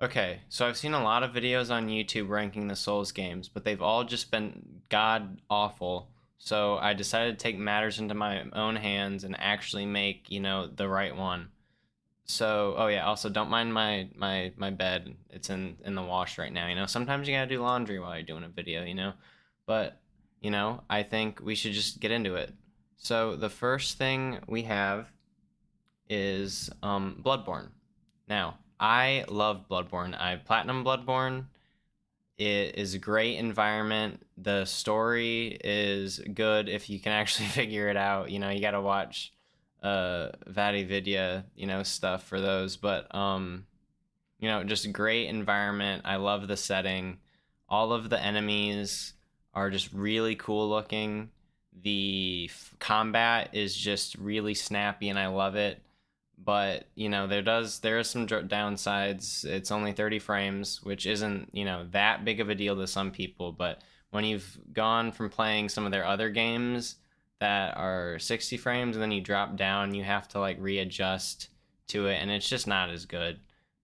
Okay, so I've seen a lot of videos on YouTube ranking the Souls games, but they've all just been god awful. So I decided to take matters into my own hands and actually make, the right one. So, oh yeah, also don't mind my bed. It's in the wash right now, Sometimes you gotta do laundry while you're doing a video. But, I think we should just get into it. So the first thing we have is Bloodborne. Now, I love Bloodborne. I platinum Bloodborne. It is a great environment. The story is good if you can actually figure it out. You got to watch Vadi Vidya, stuff for those, but just great environment. I love the setting. All of the enemies are just really cool looking. The combat is just really snappy and I love it, but there is some downsides. It's only 30 frames, which isn't that big of a deal to some people, but when you've gone from playing some of their other games that are 60 frames and then you drop down, you have to like readjust to it, and it's just not as good.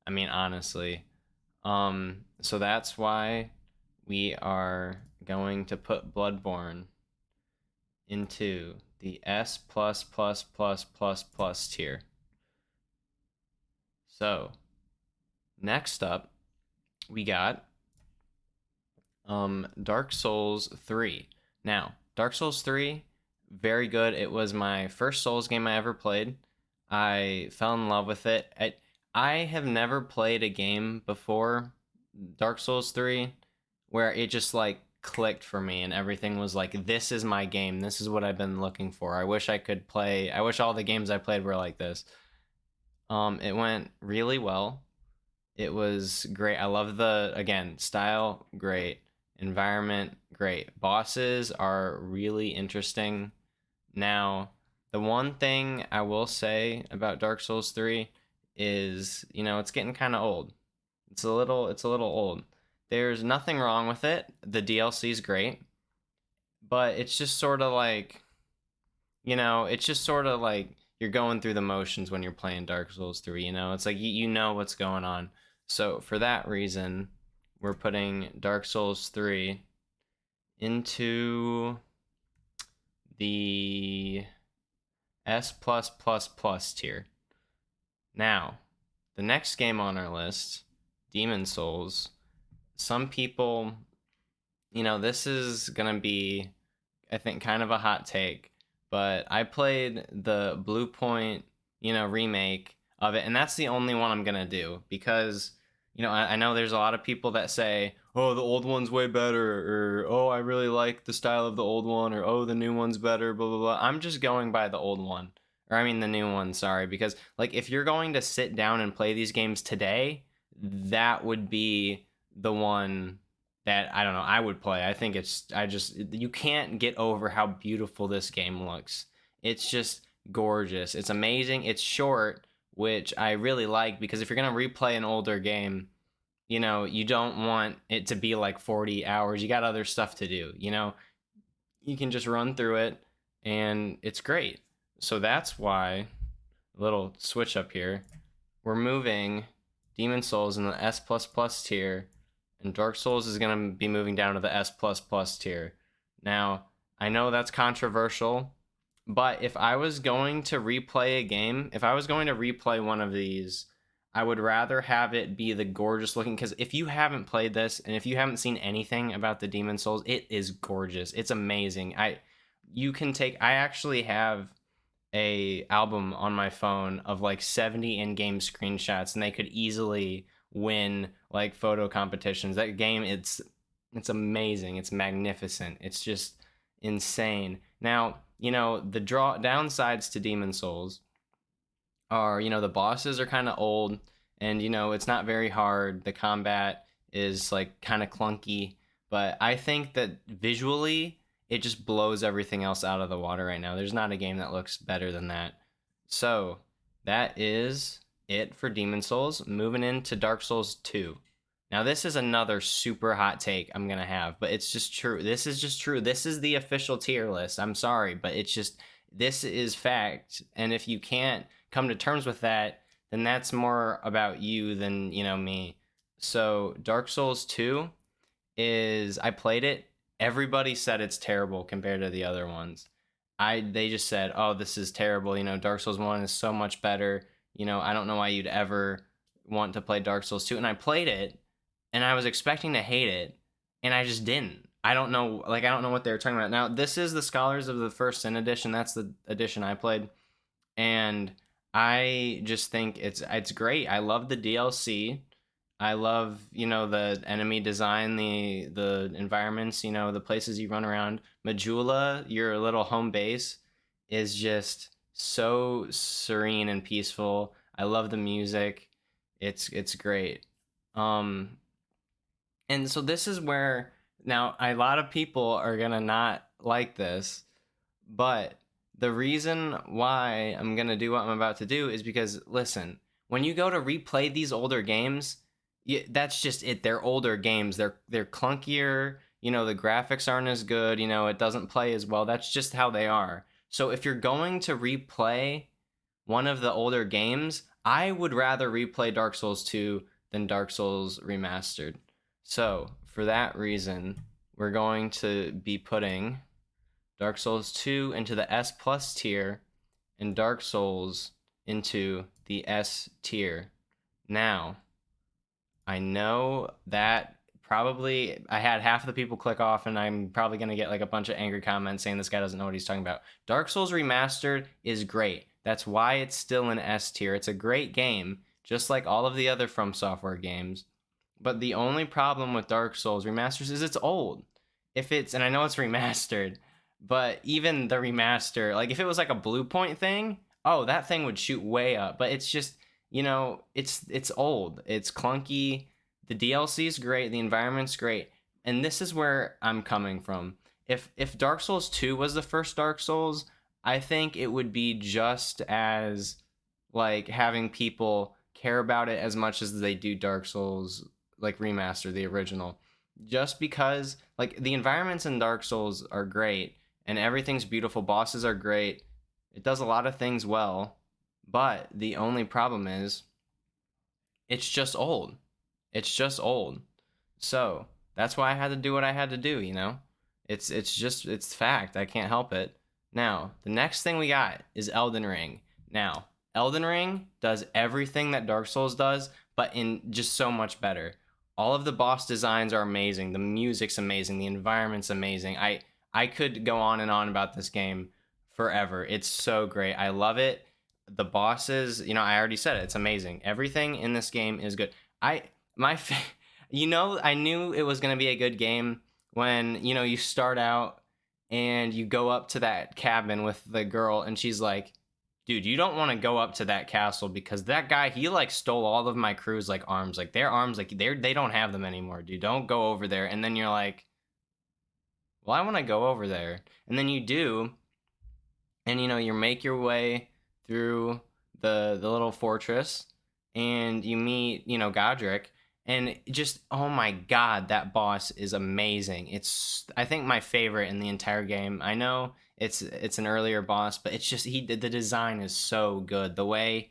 I mean, honestly. So that's why we are going to put Bloodborne into the S plus plus plus plus plus tier. So next up, we got Dark Souls 3. Now, Dark Souls 3, very good. It was my first Souls game I ever played. I fell in love with it. I have never played a game before Dark Souls 3 where it just like clicked for me and everything was like, this is my game. This is what I've been looking for. I wish all the games I played were like this. It went really well. It was great. I love the, again, style, great. Environment, great. Bosses are really interesting. Now, the one thing I will say about Dark Souls 3 is, it's getting kind of old. It's a little old. There's nothing wrong with it. The DLC is great, but it's just sort of like, it's just sort of like you're going through the motions when you're playing Dark Souls 3, It's like you know what's going on. So for that reason, we're putting Dark Souls 3 into the S plus plus plus tier. Now, the next game on our list, Demon Souls. Some people, this is gonna be, I think, kind of a hot take, but I played the Blue Point, remake of it, and that's the only one I'm gonna do because, I know there's a lot of people that say, oh, the old one's way better, or oh, I really like the style of the old one, or oh, the new one's better, blah blah blah. I'm just going by the old one, or I mean the new one, sorry, because like if you're going to sit down and play these games today, that would be the one that I don't know I would play. You can't get over how beautiful this game looks. It's just gorgeous. It's amazing. It's short, which I really like because if you're gonna replay an older game, you don't want it to be like 40 hours. You got other stuff to do. You can just run through it, and it's great. So that's why a little switch up here. We're moving Demon Souls in the S plus plus tier, and Dark Souls is gonna be moving down to the S plus plus tier. Now, I know that's controversial, but if I was going to replay a game, if I was going to replay one of these, I would rather have it be the gorgeous looking, because if you haven't played this and if you haven't seen anything about the Demon Souls, it is gorgeous. It's amazing. I actually have a album on my phone of like 70 in-game screenshots, and they could easily win like photo competitions. That game, it's amazing. It's magnificent. It's just insane. Now, the downsides to Demon Souls are, the bosses are kind of old, and it's not very hard. The combat is like kind of clunky, but I think that visually it just blows everything else out of the water right now. There's not a game that looks better than that. So that is it for Demon Souls. Moving into Dark Souls 2. Now this is another super hot take I'm gonna have, but it's just true. This is just true. This is the official tier list. I'm sorry, but it's just, this is fact. And if you can't come to terms with that, then that's more about you than me. So Dark Souls 2 is, I played it. Everybody said it's terrible compared to the other ones. They just said, "Oh, this is terrible." Dark Souls 1 is so much better. I don't know why you'd ever want to play Dark Souls 2. And I played it and I was expecting to hate it and I just didn't. I don't know what they were talking about. Now, this is the Scholars of the First Sin edition. That's the edition I played, and I just think it's great. I love the DLC. I love, the enemy design, the environments, the places you run around. Majula, your little home base, is just so serene and peaceful. I love the music. It's great. Um and so this is where now a lot of people are going to not like this, but the reason why I'm going to do what I'm about to do is because, listen, when you go to replay these older games, that's just it. They're older games. They're clunkier. The graphics aren't as good. It doesn't play as well. That's just how they are. So if you're going to replay one of the older games, I would rather replay Dark Souls 2 than Dark Souls Remastered. So for that reason, we're going to be putting Dark Souls 2 into the S plus tier, and Dark Souls into the S tier. Now, I know that probably I had half of the people click off, and I'm probably going to get like a bunch of angry comments saying this guy doesn't know what he's talking about. Dark Souls Remastered is great. That's why it's still in S tier. It's a great game, just like all of the other Fromsoftware games. But the only problem with Dark Souls Remasters is it's old. And I know it's remastered, but even the remaster, like if it was like a Blue Point thing, oh, that thing would shoot way up. But it's just, it's old. It's clunky. The DLC is great. The environment's great. And this is where I'm coming from. If Dark Souls 2 was the first Dark Souls, I think it would be just as like having people care about it as much as they do Dark Souls like remaster, the original. Just because like the environments in Dark Souls are great and everything's beautiful, bosses are great. It does a lot of things well, but the only problem is it's just old. It's just old. So that's why I had to do what I had to do. It's fact. I can't help it. Now, the next thing we got is Elden Ring. Now, Elden Ring does everything that Dark Souls does, but in just so much better. All of the boss designs are amazing. The music's amazing. The environment's amazing. I could go on and on about this game forever. It's so great. I love it. The bosses, I already said it. It's amazing. Everything in this game is good. I my I knew it was going to be a good game when, you start out and you go up to that cabin with the girl and she's like, dude, you don't want to go up to that castle because that guy, he like stole all of my crew's like arms. Like their arms, like they don't have them anymore, dude. Don't go over there. And then you're like, well, I want to go over there. And then you do, and you make your way through the little fortress and you meet, Godric, and just, oh my god, that boss is amazing. It's, I think, my favorite in the entire game. I know it's an earlier boss, but it's just the design is so good. The way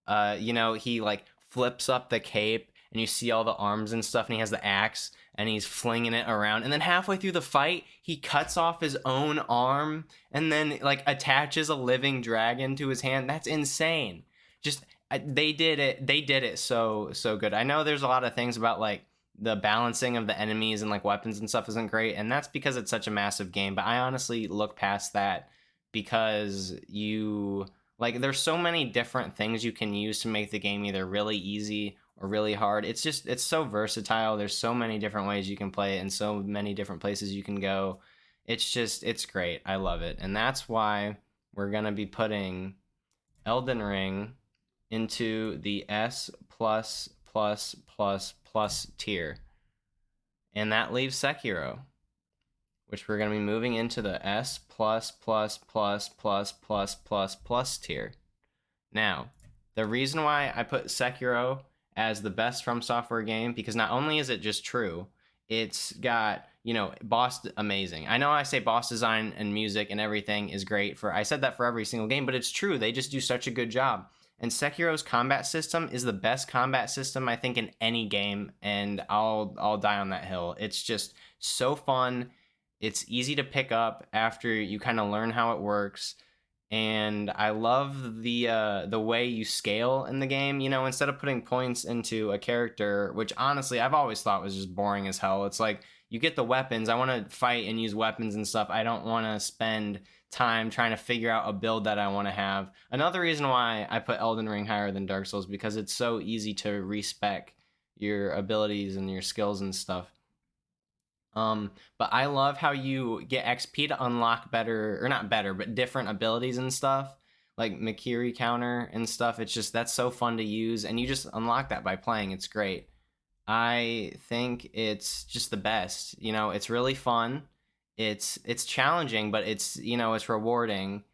he like flips up the cape and you see all the arms and stuff, and he has the axe and he's flinging it around, and then halfway through the fight he cuts off his own arm and then like attaches a living dragon to his hand. That's insane. Just they did it so good. I know there's a lot of things about like the balancing of the enemies and like weapons and stuff isn't great, and that's because it's such a massive game, but I honestly look past that because there's so many different things you can use to make the game either really easy or really hard. It's so versatile. There's so many different ways you can play it and so many different places you can go. It's great. I love it. And that's why we're going to be putting Elden Ring into the S plus plus plus plus tier. And that leaves Sekiro, which we're going to be moving into the S plus plus plus plus plus plus plus tier. Now, the reason why I put Sekiro as the best Fromsoftware game, because not only is it just true, it's got, boss amazing. I know I say boss design and music and everything is great I said that for every single game, but it's true. They just do such a good job. And Sekiro's combat system is the best combat system I think in any game, and I'll die on that hill. It's just so fun. It's easy to pick up after you kind of learn how it works. And I love the way you scale in the game. You know, instead of putting points into a character, which honestly I've always thought was just boring as hell. It's like you get the weapons. I want to fight and use weapons and stuff. I don't want to spend time trying to figure out a build that I want to have. Another reason why I put Elden Ring higher than Dark Souls, because it's so easy to respec your abilities and your skills and stuff. But I love how you get XP to unlock better, or not better, but different abilities and stuff, like Makiri counter and stuff. It's just, that's so fun to use, and you just unlock that by playing. It's great. I think it's just the best. You know, it's really fun. It's challenging, but it's, you know, it's rewarding,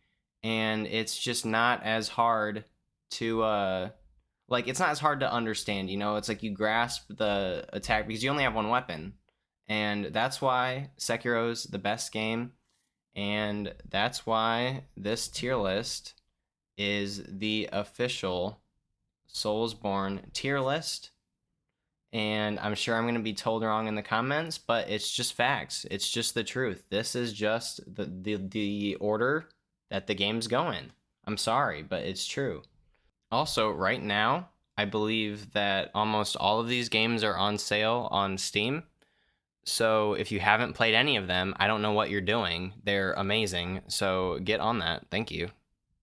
and it's just not as hard to like, it's not as hard to understand, you know. It's like you grasp the attack because you only have one weapon. And that's why Sekiro's the best game, and that's why this tier list is the official Soulsborne tier list. And I'm sure I'm going to be told wrong in the comments, but it's just facts. It's just the truth. This is just the order that the game's going. I'm sorry, but it's true. Also, right now, I believe that almost all of these games are on sale on Steam. So if you haven't played any of them, I don't know what you're doing. They're amazing. So get on that. Thank you.